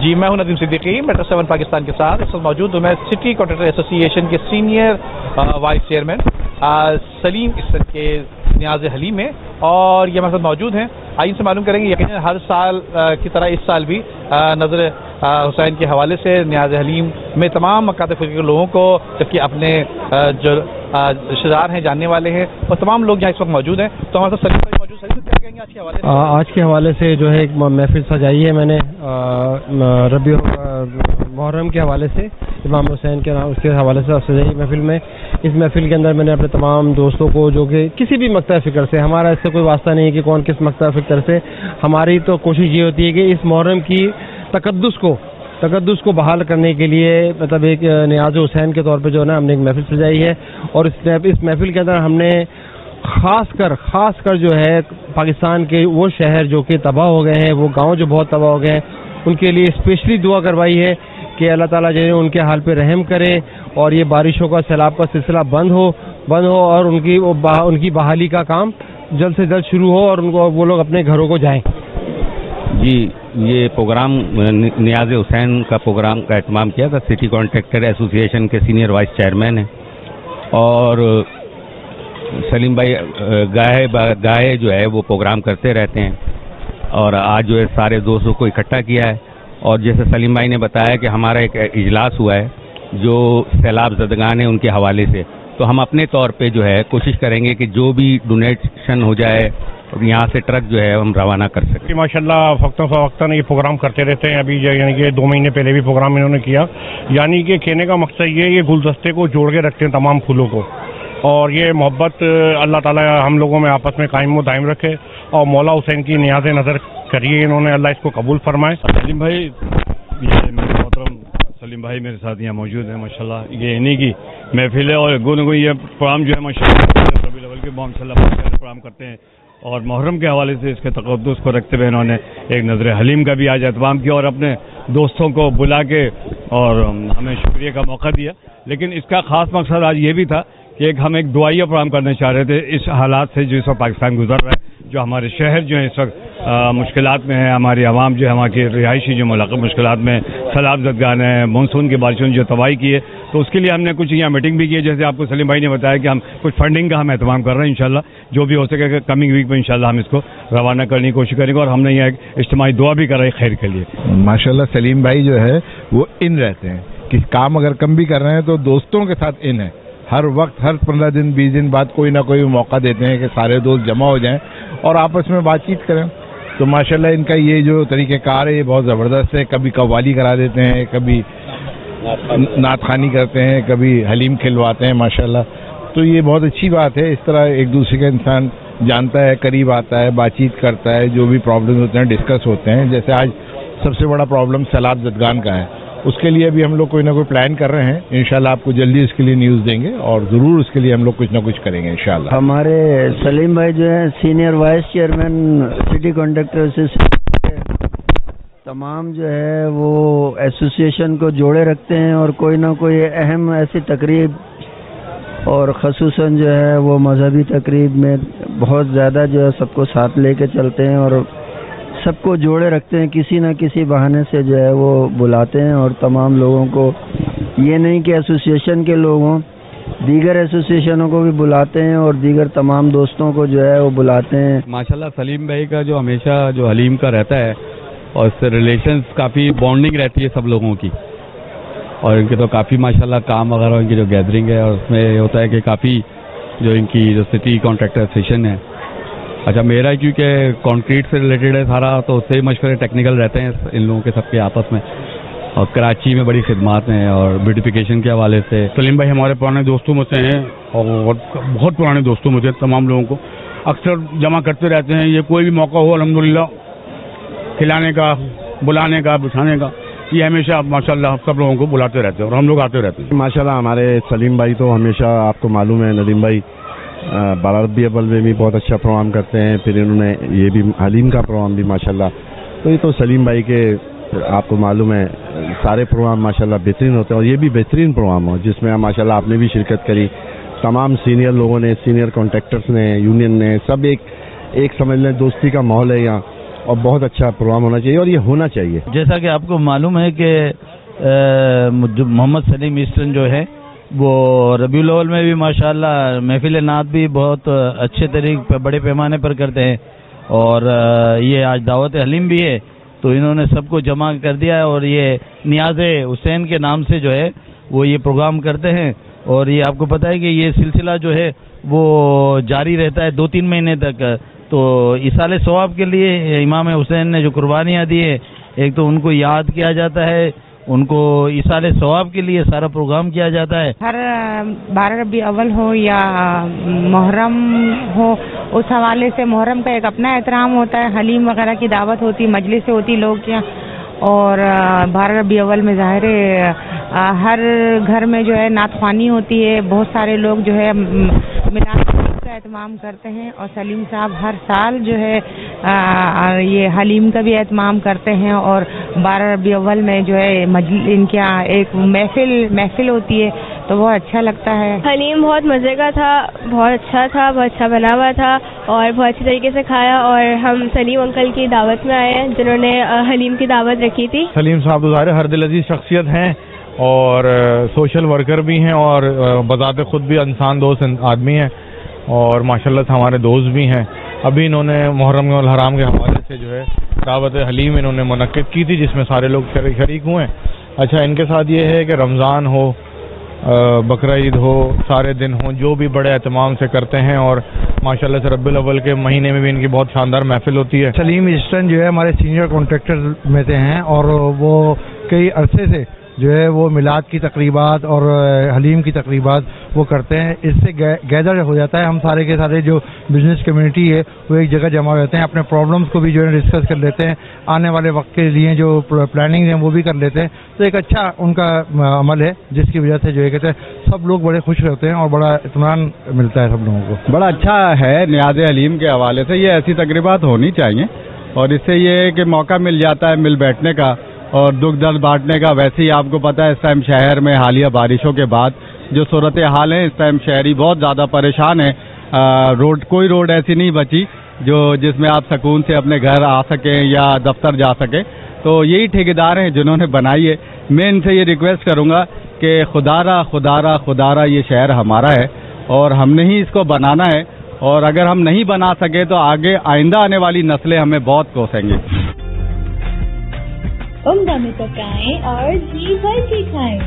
جی میں ہوں ندیم صدیقی، میٹرو 7 پاکستان کے ساتھ اس وقت موجود ہوں میں سٹی کانٹریکٹر ایسوسی ایشن کے سینئر وائس چیئرمین سلیم اسن کے نیاز حلیم میں، اور یہ ہمارے ساتھ موجود ہیں. آئیے ان سے معلوم کریں گے. یقیناً ہر سال کی طرح اس سال بھی نظر حسین کے حوالے سے نیاز حلیم میں تمام مکاتب فکر کے لوگوں کو، جبکہ اپنے جو رشتہ دار ہیں، جاننے والے ہیں، اور تمام لوگ یہاں اس وقت موجود ہیں. تو ہمارے ساتھ سلیم بھائی موجود. سلیم کیا کہیں گے آج کے حوالے سے؟ آج کے حوالے سے جو ہے ایک محفل سجائی ہے میں نے ربیع محرم کے حوالے سے، امام حسین کے اس کے حوالے سے سجائی محفل میں. اس محفل کے اندر میں نے اپنے تمام دوستوں کو جو کہ کسی بھی مقطع فکر سے، ہمارا اس سے کوئی واسطہ نہیں ہے کہ کون کس مقطع فکر سے، ہماری تو کوشش یہ ہوتی ہے کہ اس محرم کی تقدس کو بحال کرنے کے لیے مطلب ایک نیاز حسین کے طور پہ جو ہے نا ہم نے ایک محفل سجائی ہے. اور اس محفل کے اندر ہم نے خاص کر جو ہے پاکستان کے وہ شہر جو کہ تباہ ہو گئے ہیں، وہ گاؤں جو بہت تباہ ہو گئے ہیں، ان کے لیے اسپیشلی دعا کروائی ہے کہ اللہ تعالیٰ جو ہے ان کے حال پہ رحم کرے، اور یہ بارشوں کا سیلاب کا سلسلہ بند ہو اور ان کی بحالی کا کام جلد سے جلد شروع ہو، اور وہ لوگ اپنے گھروں کو جائیں. جی یہ پروگرام نیاز حسین کا پروگرام کا اہتمام کیا تھا. سٹی کانٹریکٹر ایسوسی ایشن کے سینئر وائس چیئرمین ہیں، اور سلیم بھائی گاہے جو ہے وہ پروگرام کرتے رہتے ہیں، اور آج جو ہے سارے دوستوں کو اکٹھا کیا ہے. اور جیسے سلیم بھائی نے بتایا کہ ہمارا ایک اجلاس ہوا ہے جو سیلاب زدگان ہیں ان کے حوالے سے، تو ہم اپنے طور پہ جو ہے کوشش کریں گے کہ جو بھی ڈونیشن ہو جائے یہاں سے ٹرک جو ہے ہم روانہ کر سکیں. ماشاءاللہ وقتاً فوقتاً یہ پروگرام کرتے رہتے ہیں. ابھی یعنی کہ 2 مہینے پہلے بھی پروگرام انہوں نے کیا. یعنی کہ کہنے کا مقصد یہ گلدستے کو جوڑ کے رکھتے ہیں تمام پھولوں کو، اور یہ محبت اللہ تعالیٰ ہم لوگوں میں آپس میں قائم و دائم رکھے، اور مولا حسین کی نیاز نظر کریے انہوں نے، اللہ اس کو قبول فرمائے. سلیم بھائی، یہ میرے محترم سلیم بھائی میرے ساتھ یہاں موجود ہیں. ماشاءاللہ یہ انہی کی محفل ہے، اور گونگو یہ پروگرام جو ہے ماشاءاللہ ربیع الاول کے ماشاءاللہ بہت سارے پروگرام کرتے ہیں، اور محرم کے حوالے سے اس کے تقدس کو رکھتے ہوئے انہوں نے ایک نظر حلیم کا بھی آج اہتمام کیا، اور اپنے دوستوں کو بلا کے اور ہمیں شکریہ کا موقع دیا. لیکن اس کا خاص مقصد آج یہ بھی تھا کہ ہم ایک دعائیہ پروگرام کرنا چاہ رہے تھے اس حالات سے جو اس وقت پاکستان گزر رہا ہے، جو ہمارے شہر جو ہیں اس وقت مشکلات میں ہیں، ہماری عوام جو ہے وہاں کی رہائشی جو مشکلات میں، سیلاب زدگان ہیں، مانسون کی بارشوں نے جو تباہی کی ہے. تو اس کے لیے ہم نے کچھ یہاں میٹنگ بھی کی ہے، جیسے آپ کو سلیم بھائی نے بتایا کہ ہم کچھ فنڈنگ کا ہم اہتمام کر رہے ہیں. انشاءاللہ جو بھی ہو سکے کمنگ ویک میں انشاءاللہ ہم اس کو روانہ کرنے کی کوشش کریں گے، اور ہم نے یہاں ایک اجتماعی دعا بھی کرائی خیر کے لیے. ماشاءاللہ سلیم بھائی جو ہے وہ ان رہتے ہیں کہ کام اگر کم بھی کر رہے ہیں تو دوستوں کے ساتھ ان ہے. ہر وقت ہر 15 دن 20 دن بعد کوئی نہ کوئی موقع دیتے ہیں کہ سارے دوست جمع ہو جائیں اور آپس میں بات چیت کریں. تو ماشاءاللہ ان کا یہ جو طریقہ کار ہے یہ بہت زبردست ہے. کبھی قوالی کرا دیتے ہیں، کبھی نعت خوانی کرتے ہیں، کبھی حلیم کھلواتے ہیں ماشاءاللہ. تو یہ بہت اچھی بات ہے. اس طرح ایک دوسرے کا انسان جانتا ہے، قریب آتا ہے، بات چیت کرتا ہے، جو بھی پرابلم ہوتے ہیں ڈسکس ہوتے ہیں. جیسے آج سب سے بڑا پرابلم سیلاب زدگان کا ہے، اس کے لیے بھی ہم لوگ کوئی نہ کوئی پلان کر رہے ہیں. انشاءاللہ آپ کو جلدی اس کے لیے نیوز دیں گے، اور ضرور اس کے لیے ہم لوگ کچھ نہ کچھ کریں گے انشاءاللہ. ہمارے سلیم بھائی جو ہیں senior vice chairman city contractor ایسوسی تمام جو ہے وہ ایسوسی ایشن کو جوڑے رکھتے ہیں، اور کوئی نہ کوئی اہم ایسی تقریب، اور خصوصاً جو ہے وہ مذہبی تقریب میں بہت زیادہ جو ہے سب کو ساتھ لے کے چلتے ہیں، اور سب کو جوڑے رکھتے ہیں. کسی نہ کسی بہانے سے جو ہے وہ بلاتے ہیں، اور تمام لوگوں کو، یہ نہیں کہ ایسوسی ایشن کے لوگوں، دیگر ایسوسی ایشنوں کو بھی بلاتے ہیں، اور دیگر تمام دوستوں کو جو ہے وہ بلاتے ہیں. ماشاءاللہ سلیم بھائی کا جو ہمیشہ جو حلیم کا رہتا ہے، اور اس سے ریلیشنز کافی بانڈنگ رہتی ہے سب لوگوں کی، اور ان کے تو کافی ماشاءاللہ کام وغیرہ ان کی جو گیدرنگ ہے، اور اس میں یہ ہوتا ہے کہ کافی جو ان کی جو سٹی کانٹریکٹر ایسوسیشن ہے. اچھا میرا کیونکہ کانکریٹ سے ریلیٹڈ ہے سارا، تو اس سے بھی مشورے ٹیکنیکل رہتے ہیں ان لوگوں کے سب کے آپس میں، اور کراچی میں بڑی خدمات ہیں اور بیوٹیفیکیشن کے حوالے سے. سلیم بھائی ہمارے پرانے دوستوں میں سے ہیں، اور بہت پرانے دوستوں میں سے تمام لوگوں کو اکثر جمع کرتے رہتے ہیں. یہ کوئی بھی موقع ہو الحمدللہ کھلانے کا، بلانے کا، بٹھانے کا، یہ ہمیشہ ماشاءاللہ سب لوگوں کو بلاتے رہتے ہیں، اور ہم لوگ آتے رہتے ہیں. ماشاءاللہ ہمارے سلیم بھائی تو ہمیشہ آپ کو معلوم ہے، ندیم بھائی 12 ربیع الاول میں بھی بہت اچھا پروگرام کرتے ہیں. پھر انہوں نے یہ بھی حلیم کا پروگرام بھی ماشاءاللہ. تو یہ تو سلیم بھائی کے آپ کو معلوم ہے سارے پروگرام ماشاءاللہ بہترین ہوتے ہیں، اور یہ بھی بہترین پروگرام ہو جس میں ماشاءاللہ آپ نے بھی شرکت کری. تمام سینئر لوگوں نے، سینئر کانٹریکٹرز نے، یونین نے، سب ایک سمجھ لیں دوستی کا ماحول ہے یہاں. اور بہت اچھا پروگرام ہونا چاہیے اور یہ ہونا چاہیے. جیسا کہ آپ کو معلوم ہے کہ محمد سلیم ایسٹرن جو ہے وہ ربیع الاول میں بھی ماشاءاللہ محفل نعت بھی بہت اچھے طریقے پہ بڑے پیمانے پر کرتے ہیں, اور یہ آج دعوت حلیم بھی ہے تو انہوں نے سب کو جمع کر دیا ہے, اور یہ نیاز حسین کے نام سے جو ہے وہ یہ پروگرام کرتے ہیں, اور یہ آپ کو پتہ ہے کہ یہ سلسلہ جو ہے وہ جاری رہتا ہے 2-3 مہینے تک. تو ایصال ثواب کے لیے امام حسین نے جو قربانیاں دی ہے, ایک تو ان کو یاد کیا جاتا ہے, ان کو ایصال ثواب کے لیے سارا پروگرام کیا جاتا ہے. ہر 12 ربیع اول ہو یا محرم ہو, اس حوالے سے محرم کا ایک اپنا احترام ہوتا ہے, حلیم وغیرہ کی دعوت ہوتی, مجلس ہوتی لوگ کیا, اور 12 ربیع اول میں ظاہر ہے ہر گھر میں جو ہے نعت خوانی ہوتی ہے, بہت سارے لوگ جو ہے میلاد کا اہتمام کرتے ہیں, اور سلیم صاحب ہر سال جو ہے یہ حلیم کا بھی اہتمام کرتے ہیں, اور 12 ربیع اول میں جو ہے ان کے یہاں ایک محفل ہوتی ہے تو بہت اچھا لگتا ہے. حلیم بہت مزے کا تھا, بہت اچھا تھا, بہت اچھا بنا ہوا تھا اور بہت اچھے طریقے سے کھایا, اور ہم سلیم انکل کی دعوت میں آئے ہیں جنہوں نے حلیم کی دعوت رکھی تھی. سلیم صاحب ظاہر ہر دل عزیز شخصیت ہیں اور سوشل ورکر بھی ہیں, اور بذات خود بھی انسان دوست آدمی ہیں, اور ماشاءاللہ سے ہمارے دوست بھی ہیں. ابھی انہوں نے محرم الحرام کے حوالے سے جو ہے دعوت حلیم انہوں نے منعقد کی تھی جس میں سارے لوگ شریک ہوئے. اچھا, ان کے ساتھ یہ ہے کہ رمضان ہو, بقرعید ہو, سارے دن ہوں, جو بھی بڑے اہتمام سے کرتے ہیں, اور ماشاءاللہ سے ربیع الاول کے مہینے میں بھی ان کی بہت شاندار محفل ہوتی ہے. سلیم ایسٹرن جو ہے ہمارے سینئر کانٹریکٹر میں سے ہیں, اور وہ کئی عرصے سے جو ہے وہ میلاد کی تقریبات اور حلیم کی تقریبات وہ کرتے ہیں. اس سے گیدر ہو جاتا ہے, ہم سارے کے سارے جو بزنس کمیونٹی ہے وہ ایک جگہ جمع ہوتے ہیں, اپنے پرابلمس کو بھی جو ہے ڈسکس کر لیتے ہیں, آنے والے وقت کے لیے جو پلاننگ ہیں وہ بھی کر لیتے ہیں. تو ایک اچھا ان کا عمل ہے جس کی وجہ سے جو ہے کہتے ہیں سب لوگ بڑے خوش رہتے ہیں اور بڑا اطمینان ملتا ہے سب لوگوں کو. بڑا اچھا ہے نیاز حلیم کے حوالے سے, یہ ایسی تقریبات ہونی چاہیے, اور اس سے یہ ہے کہ موقع مل جاتا ہے مل بیٹھنے کا اور دکھ درد بانٹنے کا. ویسے ہی آپ کو پتہ ہے اس ٹائم شہر میں حالیہ بارشوں کے بعد جو صورت حال ہے, اس ٹائم شہری بہت زیادہ پریشان ہیں. کوئی روڈ ایسی نہیں بچی جس میں آپ سکون سے اپنے گھر آ سکیں یا دفتر جا سکیں. تو یہی ٹھیکیدار ہیں جنہوں نے بنائی ہے. میں ان سے یہ ریکویسٹ کروں گا کہ خدارا یہ شہر ہمارا ہے اور ہم نے ہی اس کو بنانا ہے, اور اگر ہم نہیں بنا سکے تو آگے آئندہ آنے والی نسلیں ہمیں بہت کوسیں گے. عمدہ میں پکائیں اور جی بھر کے کھائیں.